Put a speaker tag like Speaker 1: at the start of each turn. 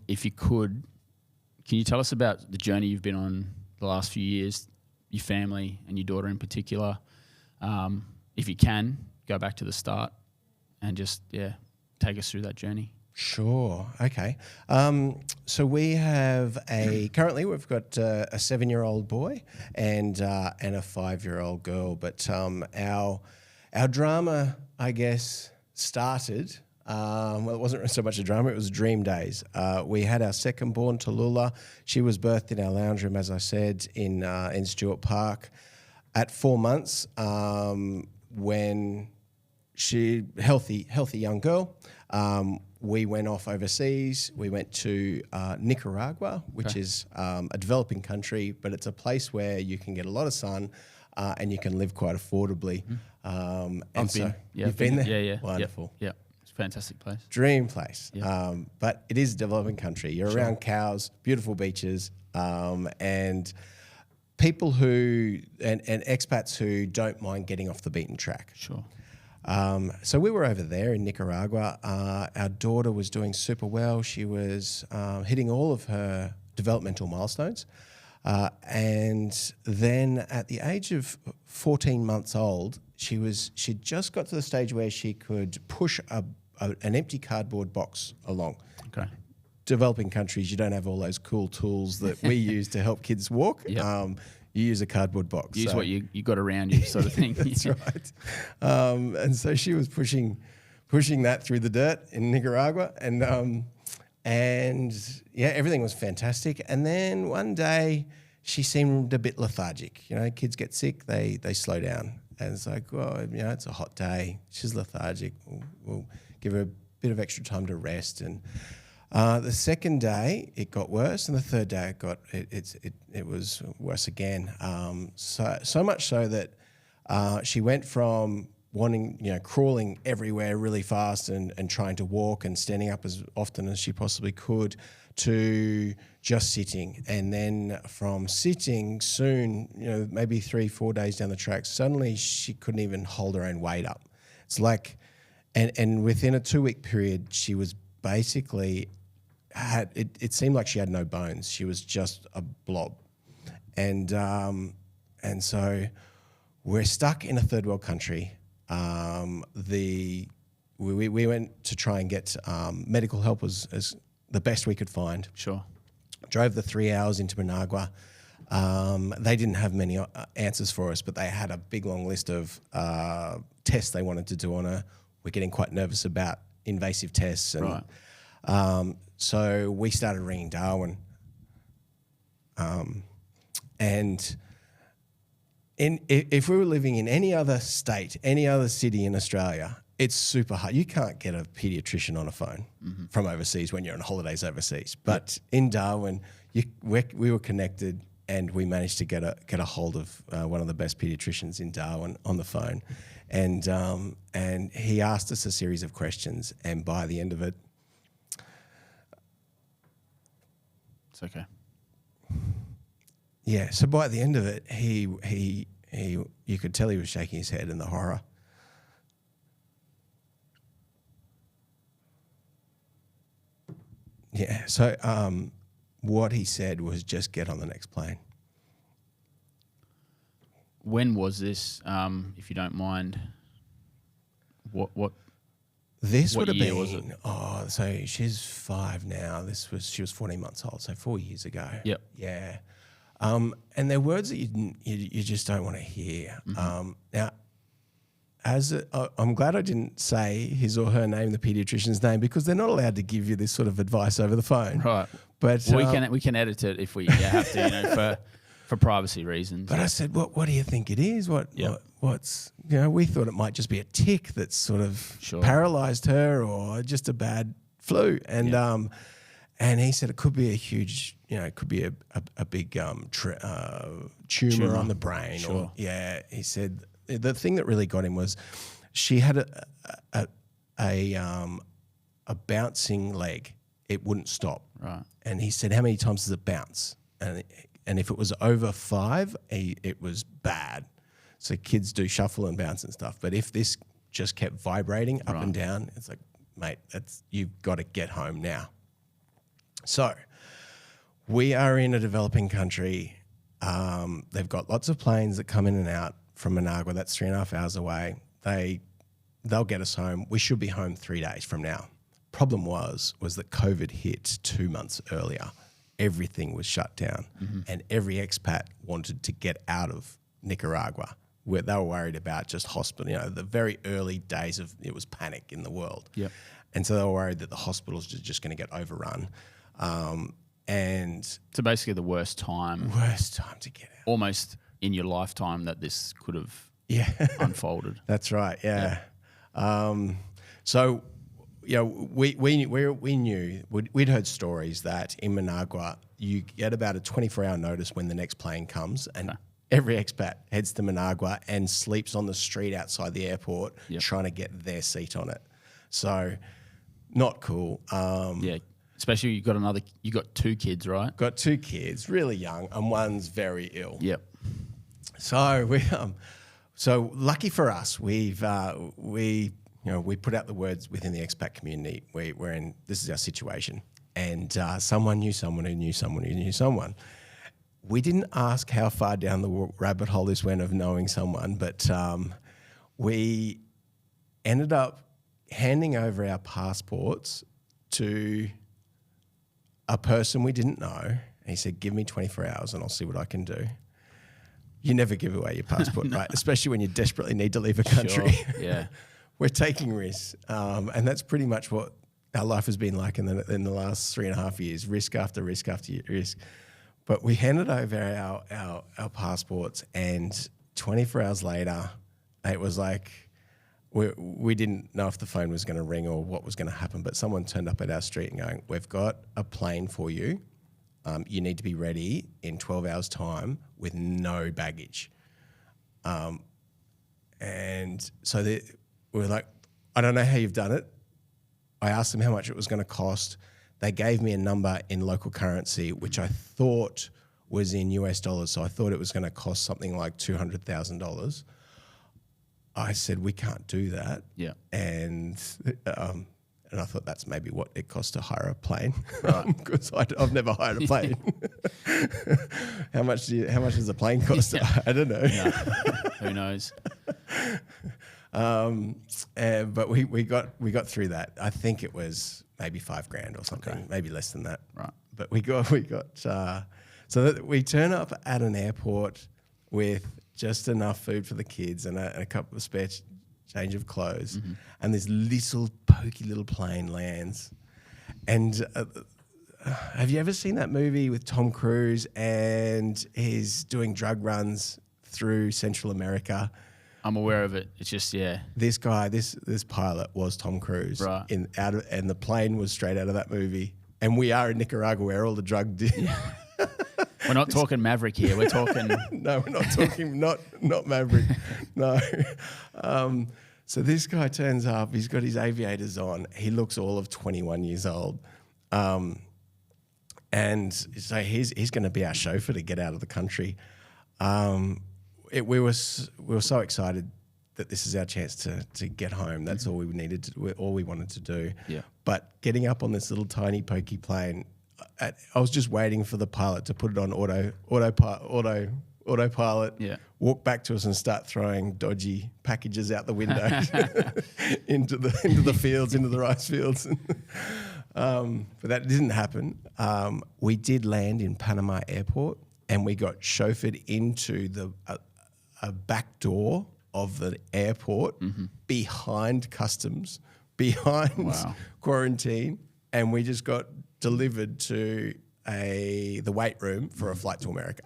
Speaker 1: If you could, can you tell us about the journey you've been on the last few years, your family and your daughter in particular? If you can, go back to the start and just, take us through that journey.
Speaker 2: Sure. Okay. So we have currently we've got a 7-year-old boy and a 5-year-old girl. But our drama, I guess, started. Well, it wasn't so much a drama; it was dream days. We had our second born, Tallulah. She was birthed in our lounge room, as I said, in Stewart Park, at 4 months. When she healthy young girl. We went off overseas. We went to Nicaragua, which is a developing country, but it's a place where you can get a lot of sun and you can live quite affordably. You've been there?
Speaker 1: Yeah.
Speaker 2: Wonderful.
Speaker 1: Yeah. It's a fantastic place.
Speaker 2: Dream place.
Speaker 1: Yeah.
Speaker 2: But it is a developing country. You're around cows, beautiful beaches, and people who and expats who don't mind getting off the beaten track.
Speaker 1: Sure.
Speaker 2: So we were over there in Nicaragua. Our daughter was doing super well. She was hitting all of her developmental milestones. And then at the age of 14 months old, she'd just got to the stage where she could push an empty cardboard box along.
Speaker 1: Okay.
Speaker 2: Developing countries, you don't have all those cool tools that we use to help kids walk.
Speaker 1: Yep.
Speaker 2: You use a cardboard box.
Speaker 1: Use what you got around you, sort of thing.
Speaker 2: That's right. And so she was pushing that through the dirt in Nicaragua, and everything was fantastic. And then one day she seemed a bit lethargic. You know, kids get sick, they slow down, and it's like, well, you know, it's a hot day. She's lethargic. We'll give her a bit of extra time to rest. And the second day it got worse, and the third day it was worse again. So much so that she went from wanting, crawling everywhere really fast and trying to walk and standing up as often as she possibly could, to just sitting. And then from sitting, soon, maybe 3-4 days down the track, suddenly she couldn't even hold her own weight up. It's like, and within a 2-week period, she was basically it seemed like she had no bones. She was just a blob. And so we're stuck in a third world country. We went to try and get medical help as the best we could find.
Speaker 1: Sure.
Speaker 2: Drove the 3 hours into Managua. They didn't have many answers for us, but they had a big long list of tests they wanted to do on her. We're getting quite nervous about invasive tests. And,
Speaker 1: right.
Speaker 2: So we started ringing Darwin. And if we were living in any other state, any other city in Australia, it's super hard. You can't get a pediatrician on a phone from overseas when you're on holidays overseas. But in Darwin, we were connected, and we managed to get a hold of one of the best pediatricians in Darwin on the phone. And he asked us a series of questions, and by the end of it,
Speaker 1: it's okay.
Speaker 2: Yeah. So by the end of it, he you could tell he was shaking his head in the horror. Yeah. So what he said was, just get on the next plane.
Speaker 1: When was this, if you don't mind? What?
Speaker 2: This
Speaker 1: What
Speaker 2: would have
Speaker 1: year
Speaker 2: been,
Speaker 1: was it?
Speaker 2: So she's 5 now. She was 14 months old, so 4 years ago.
Speaker 1: Yep.
Speaker 2: Yeah. And they're words that you just don't want to hear. Now, I'm glad I didn't say his or her name, the pediatrician's name, because they're not allowed to give you this sort of advice over the phone.
Speaker 1: Right.
Speaker 2: But
Speaker 1: we can edit it if we have to, for privacy reasons.
Speaker 2: But I said, what do you think it is? What's we thought it might just be a tick that's sort of paralysed her, or just a bad flu. And he said it could be a huge, it could be a big tumor on the brain.
Speaker 1: Sure.
Speaker 2: He said the thing that really got him was she had a bouncing leg. It wouldn't stop.
Speaker 1: Right.
Speaker 2: And he said, how many times does it bounce? And if it was over 5, it was bad. So kids do shuffle and bounce and stuff. But if this just kept vibrating up and down, it's like, mate, you've got to get home now. So we are in a developing country. They've got lots of planes that come in and out from Managua. That's 3.5 hours away. They'll get us home. We should be home 3 days from now. Problem was that COVID hit 2 months earlier. Everything was shut down, and every expat wanted to get out of Nicaragua. Where they were worried about just hospital. You know, the very early days of it was panic in the world.
Speaker 1: Yep.
Speaker 2: And so they were worried that the hospitals were just going to get overrun. And
Speaker 1: so basically the worst time
Speaker 2: to get out.
Speaker 1: Almost in your lifetime that this could have unfolded.
Speaker 2: That's right, yeah. So, you know, we knew, we'd heard stories that in Managua you get about a 24-hour notice when the next plane comes, and every expat heads to Managua and sleeps on the street outside the airport trying to get their seat on it. So not cool.
Speaker 1: Especially you got 2 kids, right?
Speaker 2: Got 2 kids, really young, and one's very ill.
Speaker 1: Yep.
Speaker 2: So so lucky for us, we put out the words within the expat community. We're in, this is our situation, and someone knew someone who knew someone who knew someone. We didn't ask how far down the rabbit hole this went of knowing someone, but we ended up handing over our passports to a person we didn't know. And he said, give me 24 hours and I'll see what I can do. You never give away your passport, right? Especially when you desperately need to leave a country.
Speaker 1: Sure. Yeah.
Speaker 2: We're taking risks. And that's pretty much what our life has been like in the last 3.5 years, risk after risk after risk. But we handed over our passports, and 24 hours later, it was like we didn't know if the phone was going to ring or what was going to happen, but someone turned up at our street and going, we've got a plane for you. You need to be ready in 12 hours' time with no baggage. And so we were like, I don't know how you've done it. I asked them how much it was going to cost. They gave me a number in local currency, which I thought was in US dollars. So I thought it was going to cost something like $200,000. I said, we can't do that.
Speaker 1: Yeah.
Speaker 2: And I thought that's maybe what it costs to hire a plane, because
Speaker 1: Right.
Speaker 2: I've never hired a plane. How much does a plane cost?
Speaker 1: Yeah.
Speaker 2: I don't know.
Speaker 1: No. Who knows?
Speaker 2: But we got through that. I think it was maybe $5,000 or something, maybe less than that.
Speaker 1: Right.
Speaker 2: But we got so that we turn up at an airport with just enough food for the kids and a couple of spare change of clothes, and this little pokey little plane lands. And have you ever seen that movie with Tom Cruise and he's doing drug runs through Central America?
Speaker 1: I'm aware of it. It's just,
Speaker 2: This guy, this pilot was Tom Cruise,
Speaker 1: Right.
Speaker 2: And the plane was straight out of that movie. And we are in Nicaragua, where all the drug
Speaker 1: We're not talking Maverick here. We're talking.
Speaker 2: No, we're not talking not Maverick. No. So this guy turns up. He's got his aviators on. He looks all of 21 years old, and so he's going to be our chauffeur to get out of the country. We were so excited that this is our chance to get home. That's all we needed all we wanted to do.
Speaker 1: Yeah.
Speaker 2: But getting up on this little tiny pokey plane, I was just waiting for the pilot to put it on autopilot.
Speaker 1: Yeah.
Speaker 2: Walk back to us and start throwing dodgy packages out the window into the fields, into the rice fields. But that didn't happen. We did land in Panama Airport, and we got chauffeured into a back door of the airport, behind customs, behind quarantine, and we just got delivered to the wait room for a flight to America.